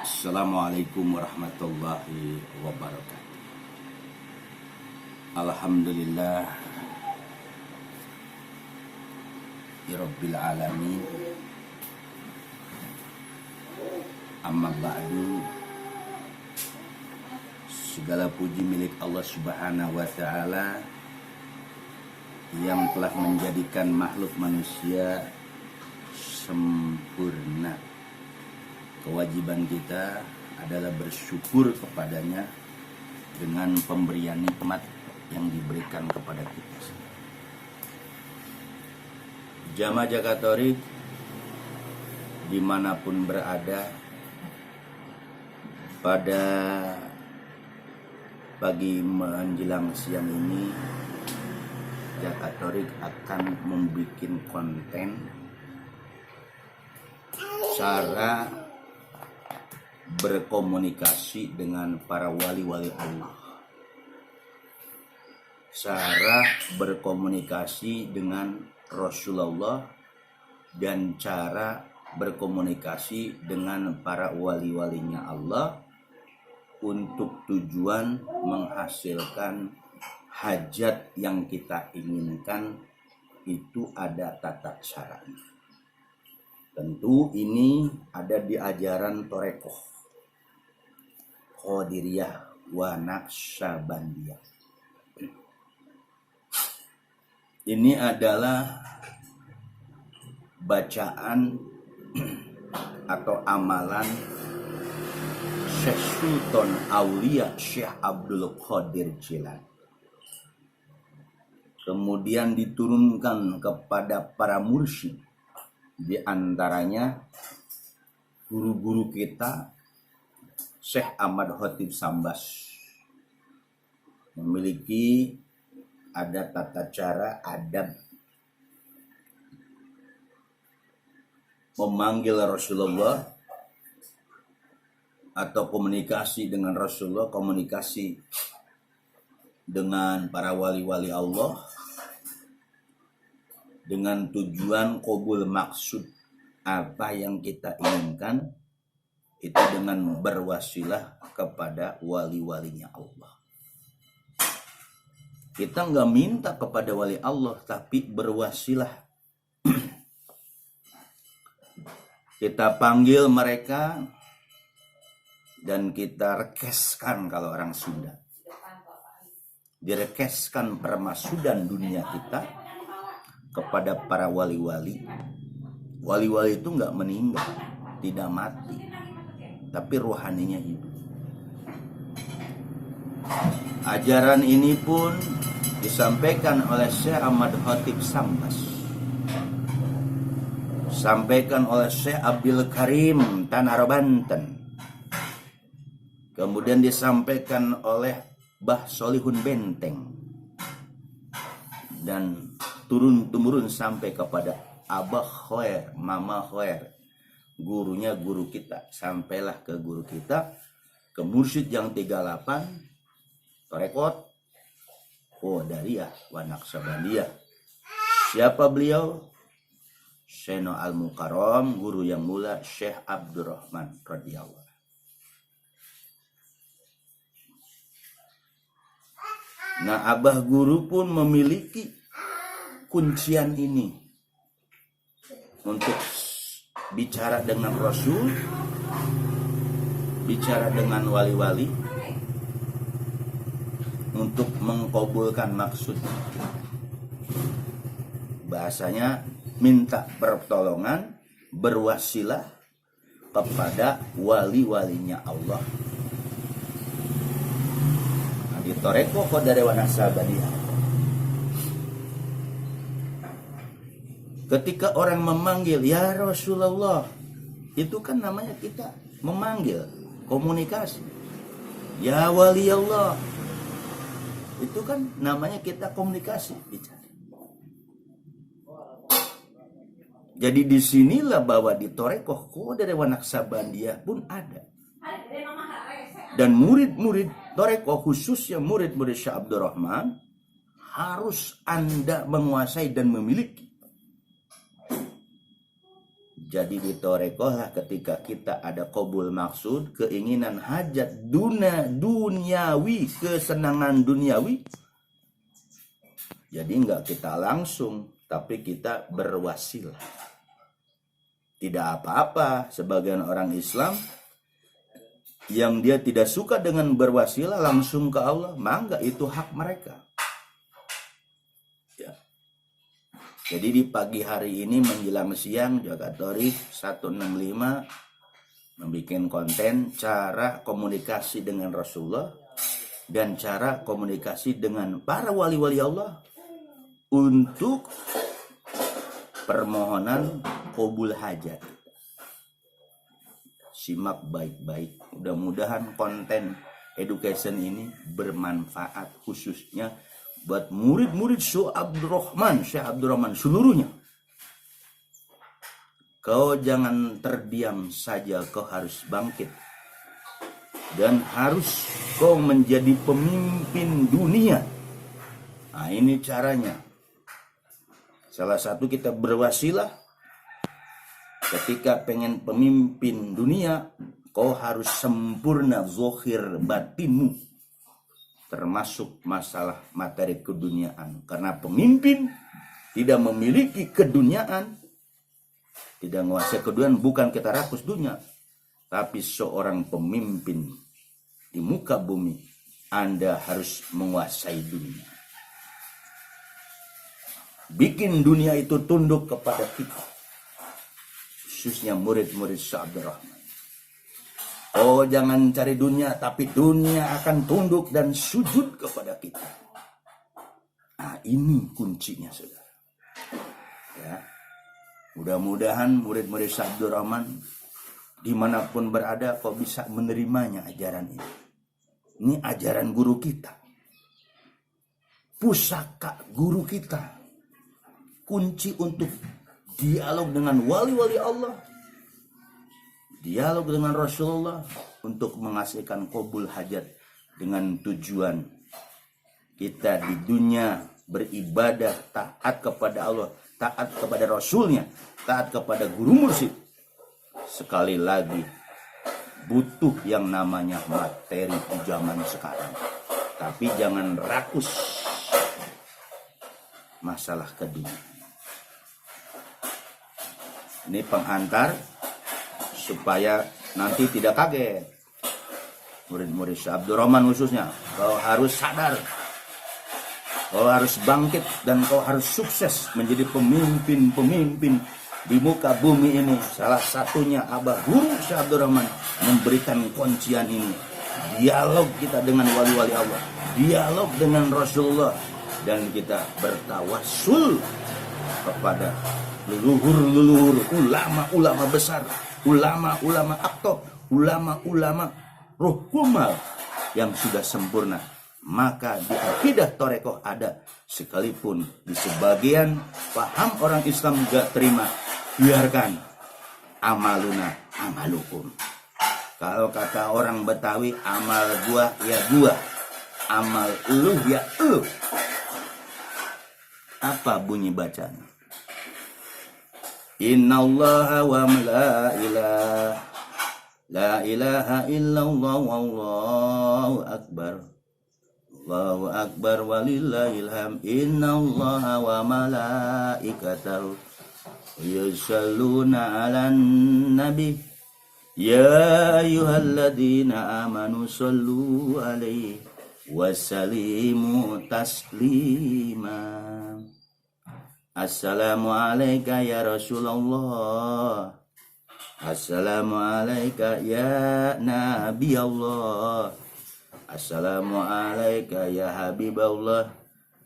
Assalamualaikum warahmatullahi wabarakatuh. Alhamdulillah Rabbil alamin. Amma ba'du. Segala puji milik Allah Subhanahu wa ta'ala yang telah menjadikan makhluk manusia sempurna. Kewajiban kita adalah bersyukur kepadanya dengan pemberian nikmat yang diberikan kepada kita. Jamaah Jakatorik dimanapun berada, pada pagi menjelang siang ini Jakatorik akan membuat konten cara berkomunikasi dengan para wali-wali Allah, cara berkomunikasi dengan Rasulullah, dan cara berkomunikasi dengan para wali-walinya Allah untuk tujuan menghasilkan hajat yang kita inginkan. Itu ada tata caranya. Tentu ini ada di ajaran Torekoh Qadiriyah wa Naqsyabandiyah. Ini adalah bacaan atau amalan Syekh Sultan Aulia Syekh Abdul Qadir Jilani. Kemudian diturunkan kepada para mursyid, di antaranya guru-guru kita Syekh Ahmad Khatib Sambas, memiliki ada tata cara adab memanggil Rasulullah atau komunikasi dengan Rasulullah, komunikasi dengan para wali-wali Allah dengan tujuan qabul maksud apa yang kita inginkan, itu dengan berwasilah kepada wali-walinya Allah. Kita nggak minta kepada wali Allah, tapi berwasilah. Kita panggil mereka dan kita rekeskan, kalau orang Sunda, direkeskan permasudan dunia kita kepada para wali-wali. Wali-wali itu nggak meninggal, tidak mati, tapi rohaninya hidup. Ajaran ini pun disampaikan oleh Syekh Ahmad Khatib Sambas, sampaikan oleh Syekh Abdul Karim Tanah Banten, kemudian disampaikan oleh Bah Solihun Benteng, dan turun-temurun sampai kepada Abah Khoer, Mama Khoer, gurunya guru kita, sampailah ke guru kita, ke mursyid yang 38 Torekot Qadiriyah wa Naqsyabandiyah. Siapa beliau? Syeno Al-Mukarram, guru yang mulia Syekh Abdurrahman radhiyallahu. Nah, abah guru pun memiliki kuncian ini untuk bicara dengan Rasul, bicara dengan wali-wali, untuk mengkabulkan maksud. Bahasanya minta pertolongan, berwasilah kepada wali-walinya Allah. Nah, di Torekoh Qadiriyah wa Naqsyabandiyah, ketika orang memanggil ya Rasulullah, itu kan namanya kita memanggil, komunikasi. Ya wali Allah, itu kan namanya kita komunikasi, bicara. Jadi disinilah bahwa di Torekoh Qadiriyah wa Naqsyabandiyah pun ada. Dan murid-murid Torekoh, khususnya murid-murid Syekh Abdurrahman, harus Anda menguasai dan memiliki Jadi di torekoh ketika kita ada qabul maksud, keinginan hajat duniawi, kesenangan duniawi, jadi enggak kita langsung, tapi kita berwasilah. Tidak apa-apa sebagian orang Islam yang dia tidak suka dengan berwasilah langsung ke Allah, mangga, itu hak mereka. Ya. Jadi di pagi hari ini menjelang siang Jagatori 165 membuat konten cara komunikasi dengan Rasulullah dan cara komunikasi dengan para wali-wali Allah untuk permohonan qabul hajat. Simak baik-baik. Mudah-mudahan konten education ini bermanfaat khususnya buat murid-murid Syekh Abdurrahman seluruhnya. Kau jangan terdiam saja, kau harus bangkit. Dan harus kau menjadi pemimpin dunia. Nah, ini caranya. Salah satu kita berwasilah. Ketika pengen pemimpin dunia, kau harus sempurna zahir batinmu. Termasuk masalah materi keduniaan. Karena pemimpin tidak memiliki keduniaan, tidak menguasai keduniaan, bukan kita rakus dunia. Tapi seorang pemimpin di muka bumi, Anda harus menguasai dunia. Bikin dunia itu tunduk kepada kita. Khususnya murid-murid Syekh Abdurrahman. Oh, jangan cari dunia, tapi dunia akan tunduk dan sujud kepada kita. Nah, ini kuncinya, saudara. Ya. Mudah-mudahan murid-murid Syekh Abdurrahman dimanapun berada, kau bisa menerimanya ajaran ini. Ini ajaran guru kita. Pusaka guru kita. Kunci untuk dialog dengan wali-wali Allah. Dialog dengan Rasulullah untuk menghasilkan qabul hajat dengan tujuan kita di dunia beribadah, taat kepada Allah, taat kepada Rasulnya, taat kepada guru mursyid. Sekali lagi, butuh yang namanya materi di zaman sekarang. Tapi jangan rakus masalah kedua. Ini penghantar supaya nanti tidak kaget. Murid-murid Syekh Abdurrahman khususnya, kau harus sadar, kau harus bangkit dan kau harus sukses menjadi pemimpin-pemimpin di muka bumi ini. Salah satunya Abah Guru Syekh Abdurrahman memberikan kuncian ini. Dialog kita dengan wali-wali Allah, dialog dengan Rasulullah, dan kita bertawassul kepada leluhur-leluhur, ulama-ulama besar, ulama-ulama aktor, ulama-ulama roh kumal yang sudah sempurna. Maka di akidah torekoh ada, sekalipun di sebagian paham orang Islam gak terima, biarkan, amaluna amalukum. Kalau kata orang Betawi, amal gua ya gua, amal lu ya lu. Apa bunyi bacanya? Innallaha wa la ilaha illallah wallahu akbar. Allahu akbar walillahil hamd. Innallaha wa malaikatahu yusalluna 'alan nabi. Ya ayyuhalladzina amanu sallu 'alaihi wa sallimu taslima. Assalamu alayka ya Rasulullah. Assalamu alayka ya Nabi Allah. Assalamu alayka ya Habiballah.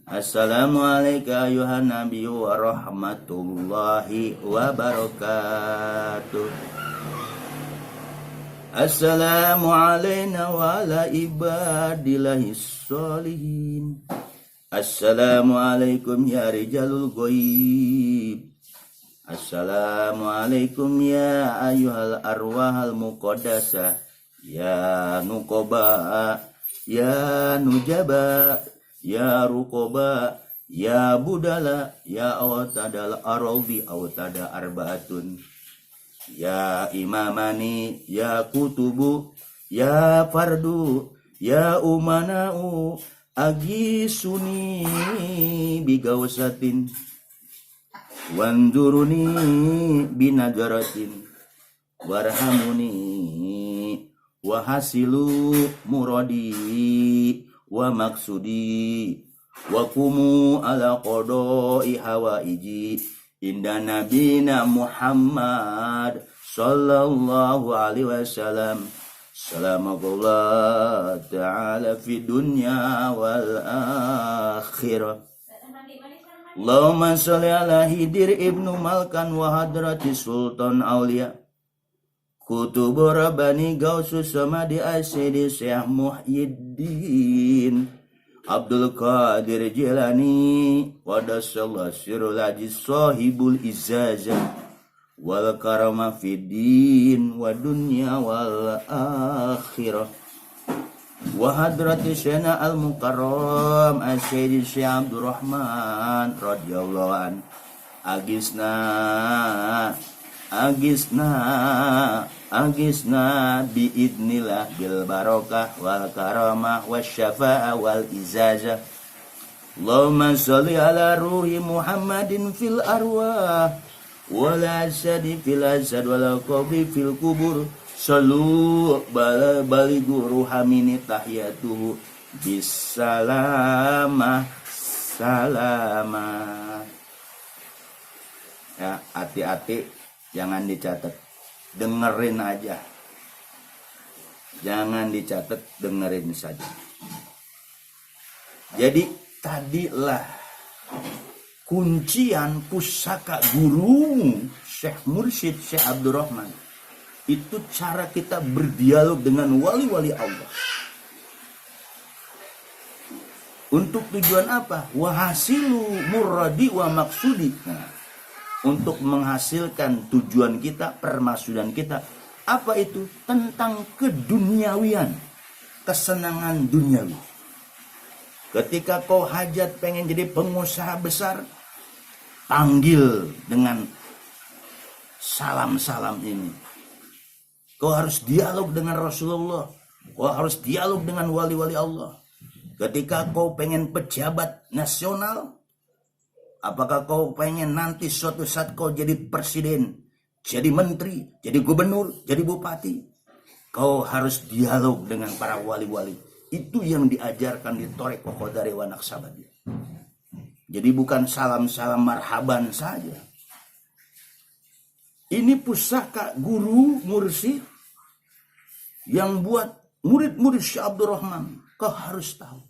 Assalamu alayka ayuhan Nabi wa rahmatullahi wa barakatuh. Assalamu alayna wa ala ibadillahis sholihin. Assalamualaikum ya rijalul ghaib. Assalamualaikum ya ayyuhal arwahal muqaddasah. Ya nuqaba, ya nujaba, ya ruqaba, ya budala, ya awtadal araldi awtada arbaatun. ya imamani, ya kutubu, ya fardu, ya umana'u, agisuni bigausatin, wanzuruni binajaratin, warhamuni wahasilu muradi wa maksudi, wa kumu ala qadai hawaiji inda nabina Muhammad sallallahu alaihi wasallam. Salamuallah ta'ala fi dunya wal akhirah. Allahumma sholli ala Hidir ibnu Malkan wa hadrati Sultan Aulia Kutubu Rabbani Gausus Samadi Asyidi Syekh Muhyiddin Abdul Qadir Jilani Wadasallah Sirul Aziz Sahibul Izazah wal karama fid din wa dunya wal akhirah. Wa hadrati Syekh al Mukarram Asyidi Syekh Abdurrahman radhiyallahu an agisna biidnillah bil barakah wal karamah wasyafa'ah wal izazah. Allahumma sholli ala ruhi Muhammadin fil arwah wal asadi fil asad wal qabi fil kubur. Sallu balighu ruhamini tahiyatuhu bisalamah salamah. Ya, hati-hati, jangan dicatat, dengerin aja. Jangan dicatat, dengerin saja. Jadi tadilah kuncian pusaka guru Syekh Mursyid Syekh Abdurrahman. Itu cara kita berdialog dengan wali-wali Allah. Untuk tujuan apa? Wahasilu muradi wa maksudi. Nah, untuk menghasilkan tujuan kita, permaksudan kita. Apa itu? Tentang keduniawian, kesenangan duniawi. Ketika kau hajat pengen jadi pengusaha besar, panggil dengan salam-salam ini. Kau harus dialog dengan Rasulullah. Kau harus dialog dengan wali-wali Allah. Ketika kau pengen pejabat nasional, apakah kau pengen nanti suatu saat kau jadi presiden, jadi menteri, jadi gubernur, jadi bupati? Kau harus dialog dengan para wali-wali. Itu yang diajarkan di Thariqah Qadariyah wa Naqsabandiyah. Jadi bukan salam-salam marhaban saja. Ini pusaka guru mursyid yang buat murid-murid Syekh Abdurrahman. Kau harus tahu.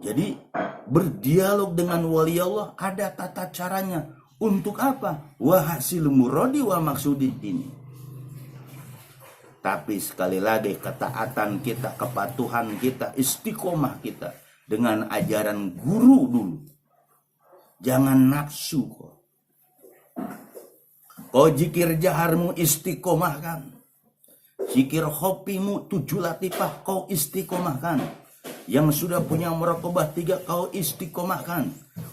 Jadi berdialog dengan wali Allah ada tata caranya. Untuk apa? Wahasil muradi wa maksudi ini. Tapi sekali lagi ketaatan kita, kepatuhan kita, istiqomah kita dengan ajaran guru dulu. Jangan nafsu kok. Kau jikir jaharmu istiqomahkan. Zikir hopimu 7 latifah kau istiqomahkan. Yang sudah punya muraqabah 3 kau istiqomahkan.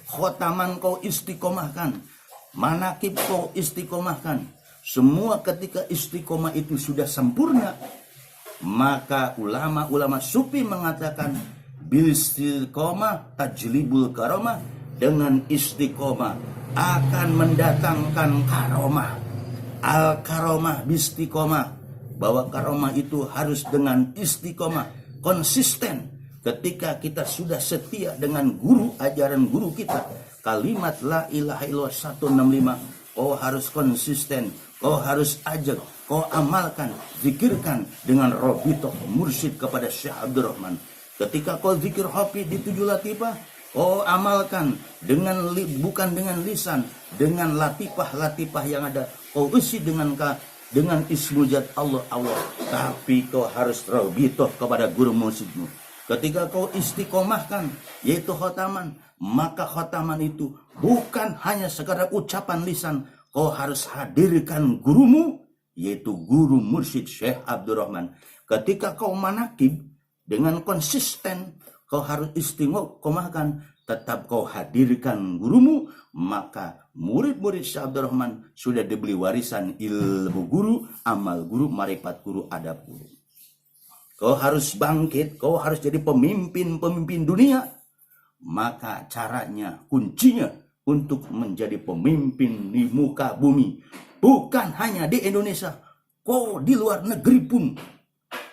Khotaman kau istiqomahkan. Manakib kau istiqomahkan. Semua ketika istiqomah itu sudah sempurna, maka ulama-ulama sufi mengatakan bil istiqomah tajlibul karomah. Dengan istiqomah akan mendatangkan karomah. Al karomah bistiqomah. Bahwa karomah itu harus dengan istiqomah, konsisten. Ketika kita sudah setia dengan guru, ajaran guru kita, kalimat la ilaha illallah 165, kau harus konsisten, kau harus ajak, kau amalkan, zikirkan dengan robitoh mursyid kepada Syekh Abdurrahman. Ketika kau zikir hopi di 7 latifah, kau amalkan dengan bukan dengan lisan, dengan latifah-latifah yang ada. Kau isi dengan ismu zat Allah, tapi kau harus robitoh kepada guru mursyidmu. Ketika kau istiqomahkan, yaitu khotaman, maka khotaman itu bukan hanya sekadar ucapan lisan. Kau harus hadirkan gurumu, yaitu guru mursyid Syekh Abdurrahman. Ketika kau manakib dengan konsisten, kau harus istiqomahkan tetap kau hadirkan gurumu, maka murid-murid Syekh Abdurrahman sudah dibeli warisan ilmu guru, amal guru, marifat guru, adab guru. Kau harus bangkit, kau harus jadi pemimpin-pemimpin dunia. Maka caranya, kuncinya untuk menjadi pemimpin di muka bumi. Bukan hanya di Indonesia, kau di luar negeri pun.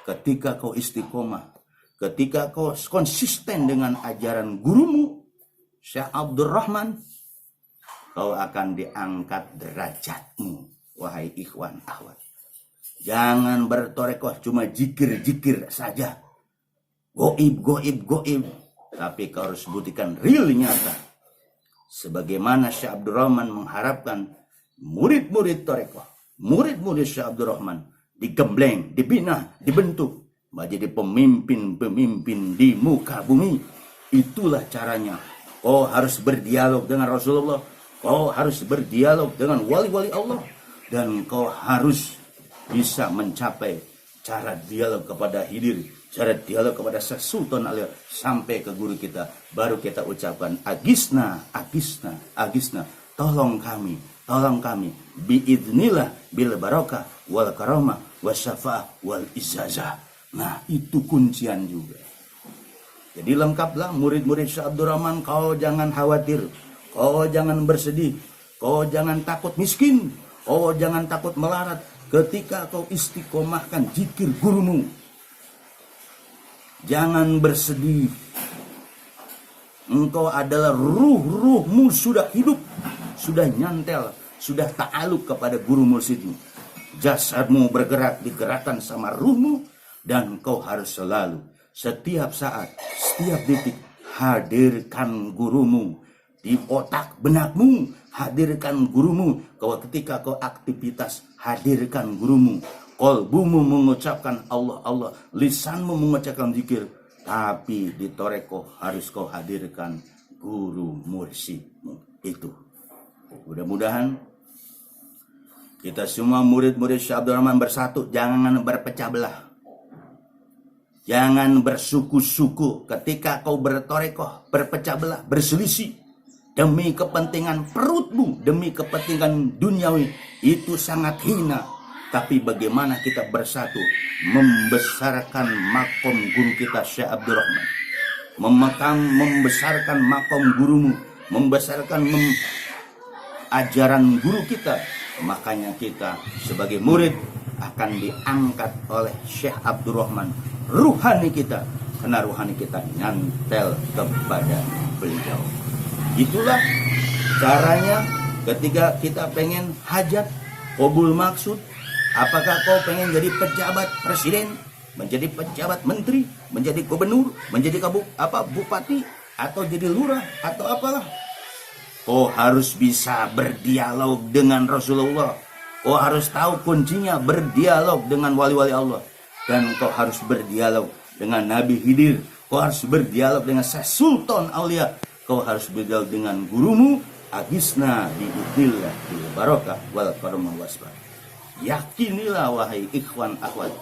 Ketika kau istiqomah, ketika kau konsisten dengan ajaran gurumu, Syekh Abdurrahman, kau akan diangkat derajatmu, wahai ikhwan akhwat. Jangan bertorekoh cuma jikir-jikir saja. Goib. Tapi kau harus buktikan real nyata. Sebagaimana Syekh Abdurrahman mengharapkan murid-murid torekoh, murid-murid Syekh Abdurrahman digembleng, dibina, dibentuk menjadi pemimpin-pemimpin di muka bumi. Itulah caranya. Kau harus berdialog dengan Rasulullah, kau harus berdialog dengan wali-wali Allah, dan kau harus bisa mencapai cara dialog kepada Hidir, cara dialog kepada Syekh Sultan Alia, sampai ke guru kita. Baru kita ucapkan agisna, tolong kami biidznillah bil barakah wal karamah wasyafa'ah wal izazah. Nah, itu kuncian juga. Jadi lengkaplah murid-murid Syekh Abdurrahman. Kau jangan khawatir, kau jangan bersedih, kau jangan takut miskin, kau jangan takut melarat ketika kau istiqomahkan zikir gurumu. Jangan bersedih. Engkau adalah ruhmu sudah hidup, sudah nyantel, sudah ta'aluk kepada guru mursyidmu. Jasadmu bergerak digerakkan sama ruhmu, dan kau harus selalu, setiap saat, setiap detik, hadirkan gurumu. Di otak benakmu, hadirkan gurumu. Ketika kau aktivitas, hadirkan gurumu. Kolbumu mengucapkan Allah, Allah. Lisanmu mengucapkan zikir. Tapi di toreko harus kau hadirkan guru mursyidmu. Itu. Mudah-mudahan kita semua murid-murid Syekh Abdurrahman bersatu. Jangan berpecah belah. Jangan bersuku-suku. Ketika kau bertorekoh, berpecah belah, berselisih demi kepentingan perutmu, demi kepentingan duniawi, itu sangat hina. Tapi bagaimana kita bersatu membesarkan makom guru kita Syekh Abdurrahman, membesarkan makom gurumu, membesarkan ajaran guru kita. Makanya kita sebagai murid akan diangkat oleh Syekh Abdurrahman, ruhani kita, karena ruhani kita nyantel kepada beliau. Itulah caranya ketika kita pengen hajat, qabul maksud. Apakah kau pengen jadi pejabat presiden, menjadi pejabat menteri, menjadi gubernur, menjadi bupati, atau jadi lurah, atau apalah. Kau harus bisa berdialog dengan Rasulullah. Kau harus tahu kuncinya berdialog dengan wali-wali Allah. Dan kau harus berdialog dengan Nabi Hidir. Kau harus berdialog dengan Syekh Sultan Aulia. Kau harus berdialog dengan gurumu. Agisna biidznillah bil barakah wal karamah wasbah. Yakinilah wahai ikhwan akhwat,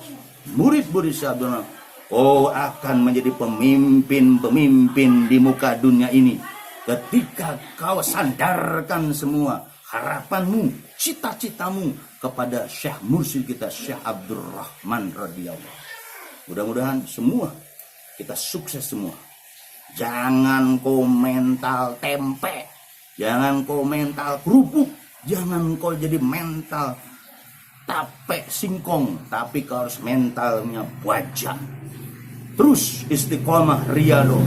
murid-murid Syekh Abdurrahman, kau akan menjadi pemimpin-pemimpin di muka dunia ini. Ketika kau sandarkan semua harapanmu, cita-citamu kepada Syekh Mursyid kita Syekh Abdurrahman radhiyallahu. Mudah-mudahan semua kita sukses semua. Jangan kau mental tempe, jangan kau mental kerupuk, jangan kau jadi mental tape singkong, tapi kau harus mentalnya wajah. Terus istiqomah riyadhah,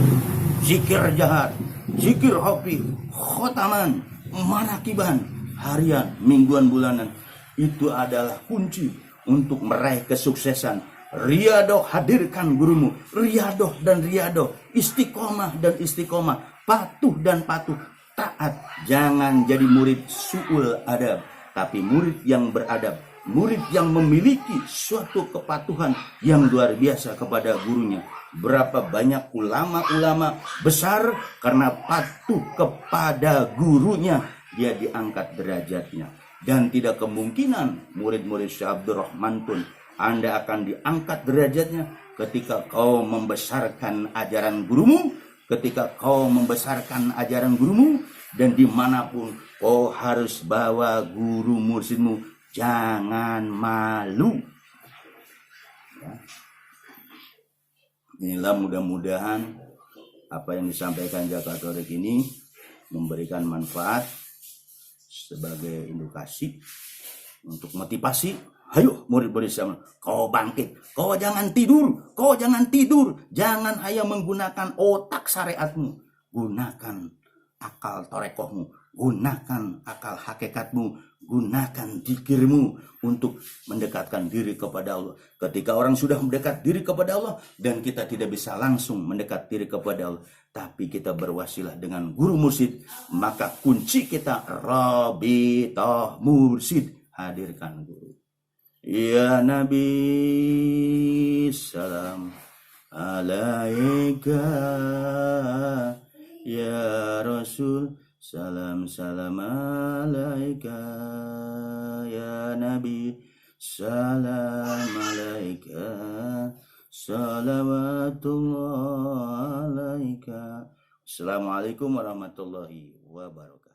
zikir jahat, zikir hobi, khotaman, manakiban, harian, mingguan, bulanan. Itu adalah kunci untuk meraih kesuksesan. Riyadhah, hadirkan gurumu. Riyadhah dan riyadhah, istiqomah dan istiqomah, patuh dan patuh, taat. Jangan jadi murid su'ul adab, tapi murid yang beradab. Murid yang memiliki suatu kepatuhan yang luar biasa kepada gurunya. Berapa banyak ulama-ulama besar karena patuh kepada gurunya, dia diangkat derajatnya. Dan tidak kemungkinan murid-murid Syekh Abdurrahman pun Anda akan diangkat derajatnya ketika kau membesarkan ajaran gurumu, ketika kau membesarkan ajaran gurumu, dan dimanapun kau harus bawa guru mursyidmu, jangan malu. Ya. Inilah mudah-mudahan apa yang disampaikan Jakatorik ini memberikan manfaat sebagai edukasi untuk motivasi. Ayo murid-murid sama, kau bangkit, kau jangan tidur, jangan hanya menggunakan otak syariatmu, gunakan akal torekohmu, gunakan akal hakikatmu, gunakan zikirmu untuk mendekatkan diri kepada Allah. Ketika orang sudah mendekat diri kepada Allah, dan kita tidak bisa langsung mendekat diri kepada Allah, tapi kita berwasilah dengan guru mursyid, maka kunci kita Rabithah mursyid, hadirkan guru. Ya Nabi, salam alaika. Ya Rasul, salam alaika. Ya Nabi, salam alaika. Salawatullah alaika. Assalamualaikum warahmatullahi wabarakatuh.